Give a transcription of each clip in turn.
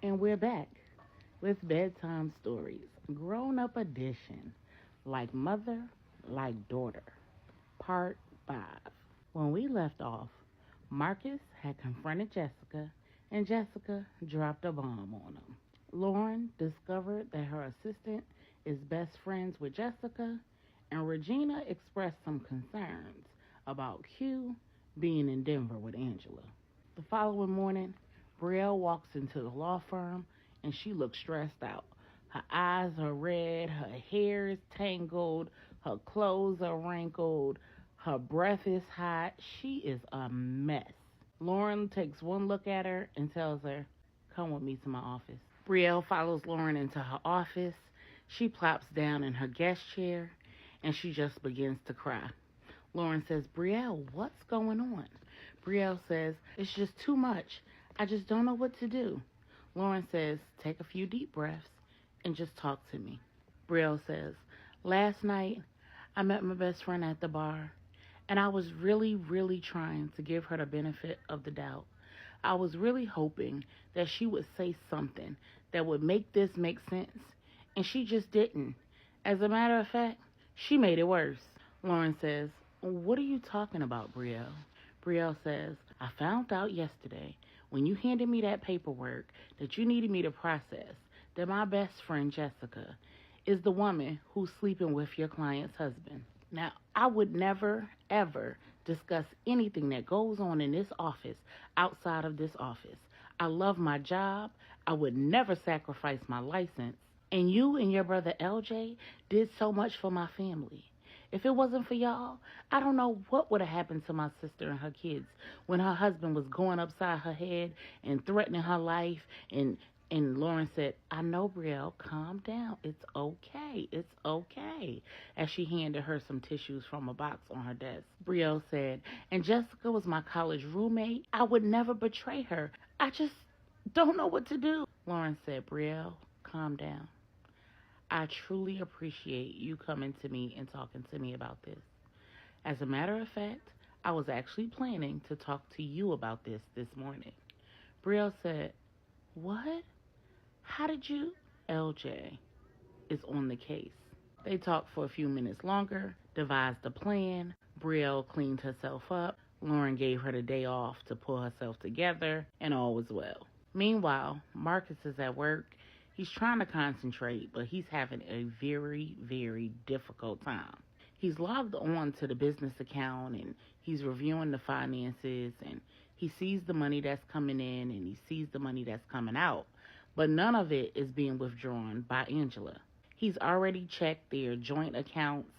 And we're back with Bedtime Stories, Grown Up Edition, like mother, like daughter, part 5. When we left off, Marcus had confronted Jessica, and Jessica dropped a bomb on him. Lauren discovered that her assistant is best friends with Jessica, and Regina expressed some concerns about Q being in Denver with Angela. The following morning, Brielle walks into the law firm and she looks stressed out. Her eyes are red, her hair is tangled, her clothes are wrinkled, her breath is hot. She is a mess. Lauren takes one look at her and tells her, "Come with me to my office." Brielle follows Lauren into her office. She plops down in her guest chair and she just begins to cry. Lauren says, "Brielle, what's going on?" Brielle says, "It's just too much. I just don't know what to do." Lauren says, "Take a few deep breaths and just talk to me." Brielle says, "Last night, I met my best friend at the bar, and I was really trying to give her the benefit of the doubt. I was really hoping that she would say something that would make this make sense, and she just didn't. As a matter of fact, she made it worse." Lauren says, "What are you talking about, Brielle?" Brielle says, "I found out yesterday when you handed me that paperwork that you needed me to process that my best friend Jessica is the woman who's sleeping with your client's husband. Now, I would never, ever discuss anything that goes on in this office outside of this office. I love my job. I would never sacrifice my license. And you and your brother LJ did so much for my family. If it wasn't for y'all, I don't know what would have happened to my sister and her kids when her husband was going upside her head and threatening her life." And Lauren said, "I know, Brielle, calm down. It's okay. It's okay," as she handed her some tissues from a box on her desk. Brielle said, "And Jessica was my college roommate. I would never betray her. I just don't know what to do." Lauren said, "Brielle, calm down. I truly appreciate you coming to me and talking to me about this. As a matter of fact, I was actually planning to talk to you about this morning." Brielle said, "What? How did you?" LJ is on the case. They talked for a few minutes longer, devised a plan. Brielle cleaned herself up. Lauren gave her the day off to pull herself together, and all was well. Meanwhile, Marcus is at work. He's trying to concentrate, but he's having a very difficult time. He's logged on to the business account and he's reviewing the finances, and he sees the money that's coming in and he sees the money that's coming out, but none of it is being withdrawn by Angela. He's already checked their joint accounts.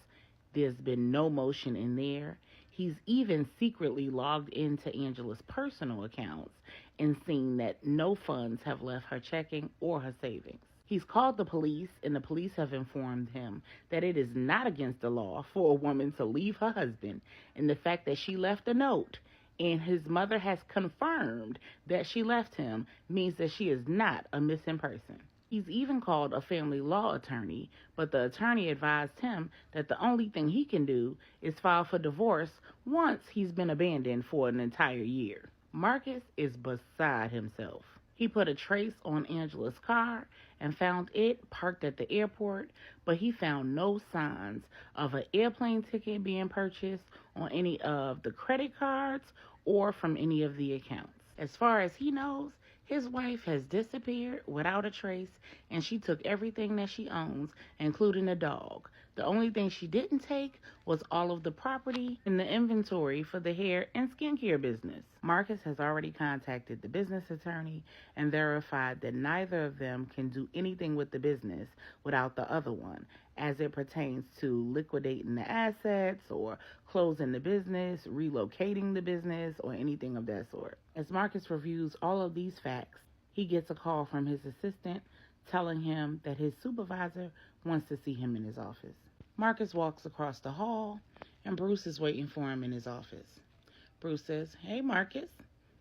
There's been no motion in there. He's even secretly logged into Angela's personal accounts and seen that no funds have left her checking or her savings. He's called the police, and the police have informed him that it is not against the law for a woman to leave her husband, and the fact that she left a note and his mother has confirmed that she left him means that she is not a missing person. He's even called a family law attorney, but the attorney advised him that the only thing he can do is file for divorce once he's been abandoned for an entire year. Marcus is beside himself. He put a trace on Angela's car and found it parked at the airport, but he found no signs of an airplane ticket being purchased on any of the credit cards or from any of the accounts. As far as he knows, his wife has disappeared without a trace, and she took everything that she owns, including a dog. The only thing she didn't take was all of the property and the inventory for the hair and skincare business. Marcus has already contacted the business attorney and verified that neither of them can do anything with the business without the other one, as it pertains to liquidating the assets or closing the business, relocating the business, or anything of that sort. As Marcus reviews all of these facts, he gets a call from his assistant telling him that his supervisor wants to see him in his office. Marcus walks across the hall, and Bruce is waiting for him in his office. Bruce says, "Hey, Marcus,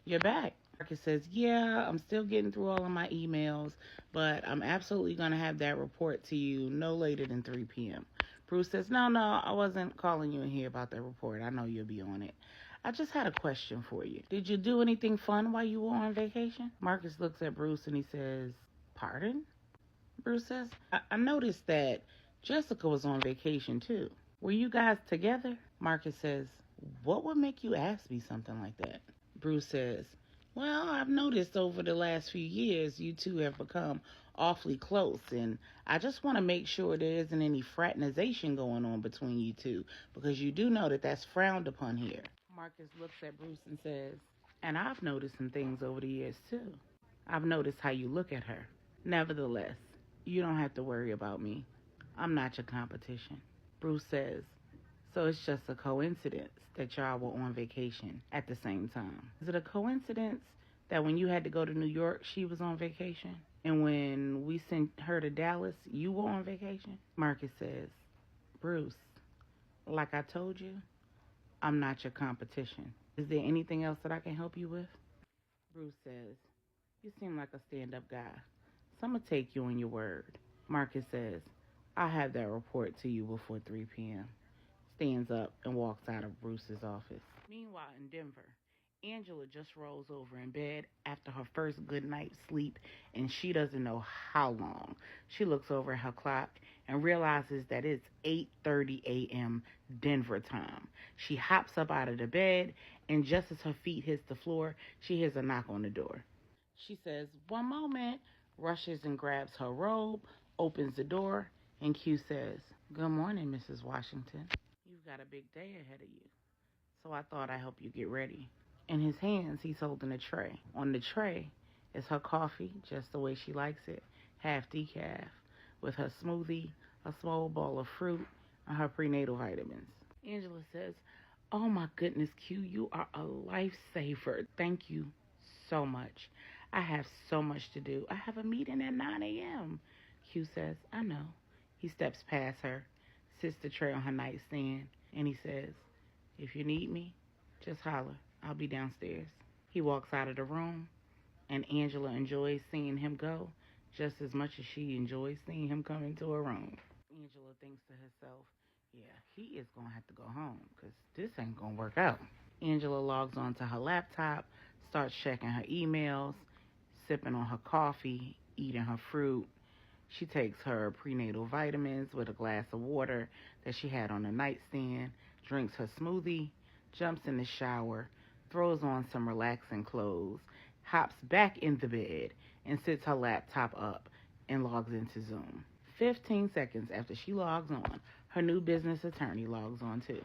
you're back." Marcus says, "Yeah, I'm still getting through all of my emails, but I'm absolutely going to have that report to you no later than 3 p.m. Bruce says, No, I wasn't calling you in here about that report. I know you'll be on it. I just had a question for you. Did you do anything fun while you were on vacation? Marcus looks at Bruce and he says, pardon? Bruce says, I noticed that Jessica was on vacation too. Were you guys together? Marcus says, what would make you ask me something like that? Bruce says, well, I've noticed over the last few years you two have become awfully close, and I just want to make sure there isn't any fraternization going on between you two, because you do know that that's frowned upon here. Marcus looks at Bruce and says, and I've noticed some things over the years too. I've noticed how you look at her. Nevertheless, you don't have to worry about me. I'm not your competition. Bruce says, so it's just a coincidence that y'all were on vacation at the same time. Is it a coincidence that when you had to go to New York, she was on vacation? And when we sent her to Dallas, you were on vacation? Marcus says, Bruce, like I told you, I'm not your competition. Is there anything else that I can help you with? Bruce says, you seem like a stand-up guy, so I'm going to take you on your word. Marcus says, I'll have that report to you before 3 p.m. Stands up and walks out of Bruce's office. Meanwhile, in Denver, Angela just rolls over in bed after her first good night's sleep, and she doesn't know how long. She looks over at her clock and realizes that it's 8:30 a.m. Denver time. She hops up out of the bed, and just as her feet hits the floor, she hears a knock on the door. She says, one moment, rushes and grabs her robe, opens the door, and Q says, good morning, Mrs. Washington. You've got a big day ahead of you, so I thought I'd help you get ready. In his hands, he's holding a tray. On the tray is her coffee, just the way she likes it, half decaf, with her smoothie, a small bowl of fruit, and her prenatal vitamins. Angela says, oh my goodness, Q, you are a lifesaver. Thank you so much. I have so much to do. I have a meeting at 9 a.m. Q says, I know. He steps past her, sits the tray on her nightstand, and he says, if you need me, just holler. I'll be downstairs. He walks out of the room, and Angela enjoys seeing him go just as much as she enjoys seeing him come into her room. Angela thinks to herself, yeah, he is going to have to go home because this ain't going to work out. Angela logs onto her laptop, starts checking her emails, sipping on her coffee, eating her fruit. She takes her prenatal vitamins with a glass of water that she had on the nightstand, drinks her smoothie, jumps in the shower, throws on some relaxing clothes, hops back in the bed, and sits her laptop up and logs into Zoom. 15 seconds after she logs on, her new business attorney logs on too.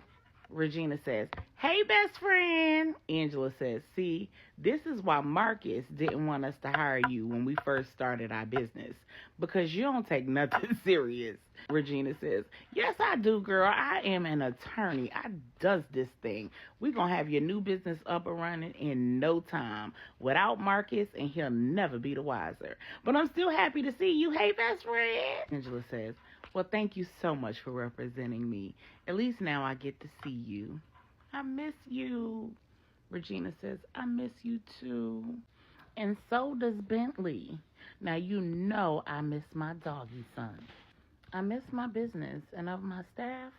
Regina says, hey, best friend. Angela says, see, this is why Marcus didn't want us to hire you when we first started our business, because you don't take nothing serious. Regina says, yes, I do, girl. I am an attorney. I does this thing. We're going to have your new business up and running in no time without Marcus, and he'll never be the wiser. But I'm still happy to see you. Hey, best friend. Angela says, well, thank you so much for representing me. At least now I get to see you. I miss you. Regina says, I miss you too. And so does Bentley. Now you know I miss my doggy son. I miss my business, and of my staff,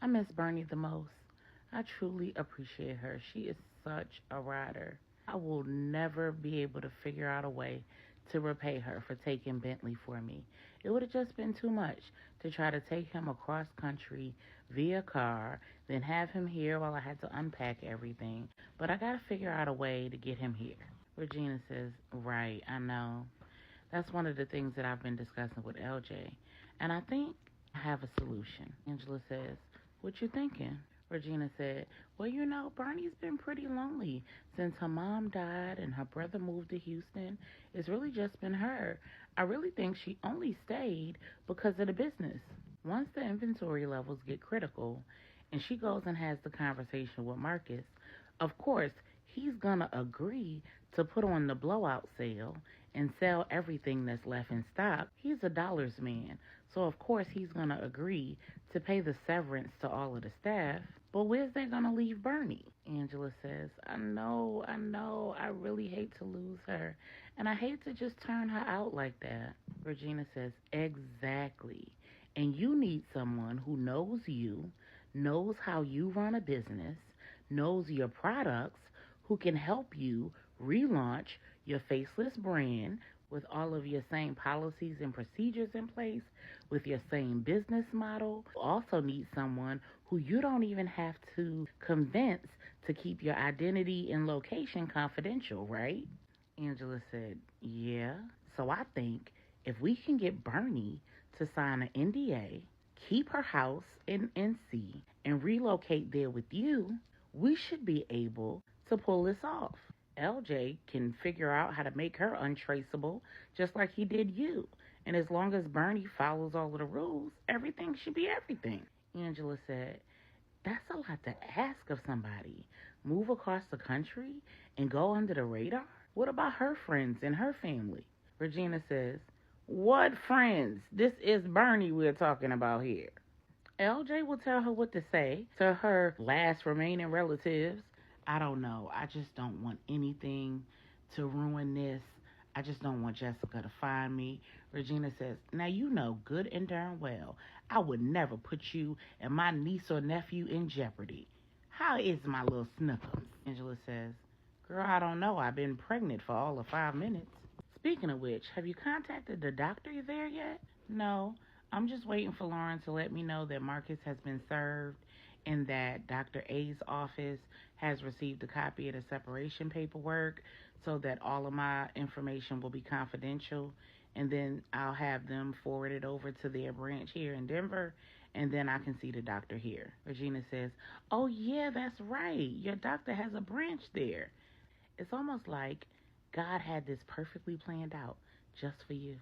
I miss Bernie the most. I truly appreciate her. She is such a rider. I will never be able to figure out a way to repay her for taking Bentley for me. It would have just been too much to try to take him across country via car, then have him here while I had to unpack everything. But I got to figure out a way to get him here. Regina says, right, I know. That's one of the things that I've been discussing with LJ. And I think I have a solution. Angela says, what you thinking? Regina said, well, you know, Bernie's been pretty lonely since her mom died and her brother moved to Houston. It's really just been her. I really think she only stayed because of the business. Once the inventory levels get critical and she goes and has the conversation with Marcus, of course, he's going to agree to put on the blowout sale and sell everything that's left in stock. He's a dollars man, so of course he's going to agree to pay the severance to all of the staff. But where's that going to leave Bernie? Angela says, I know, I really hate to lose her, and I hate to just turn her out like that. Regina says, exactly. And you need someone who knows you, knows how you run a business, knows your products, who can help you relaunch your faceless brand with all of your same policies and procedures in place, with your same business model. You also need someone who you don't even have to convince to keep your identity and location confidential, right? Angela said, yeah. So I think if we can get Bernie to sign an NDA, keep her house in NC, and relocate there with you, we should be able to pull this off. LJ can figure out how to make her untraceable just like he did you. And as long as Bernie follows all of the rules, everything should be everything. Angela said, that's a lot to ask of somebody. Move across the country and go under the radar? What about her friends and her family? Regina says, what friends? This is Bernie we're talking about here. LJ will tell her what to say to her last remaining relatives. I don't know. I just don't want anything to ruin this. I just don't want Jessica to find me. Regina says, now you know good and darn well I would never put you and my niece or nephew in jeopardy. How is my little Snookums? Angela says, girl, I don't know. I've been pregnant for all of 5 minutes. Speaking of which, have you contacted the doctor there yet? No. I'm just waiting for Lauren to let me know that Marcus has been served and that Dr. A's office has received a copy of the separation paperwork so that all of my information will be confidential. And then I'll have them forward it over to their branch here in Denver, and then I can see the doctor here. Regina says, oh, yeah, that's right. Your doctor has a branch there. It's almost like God had this perfectly planned out just for you.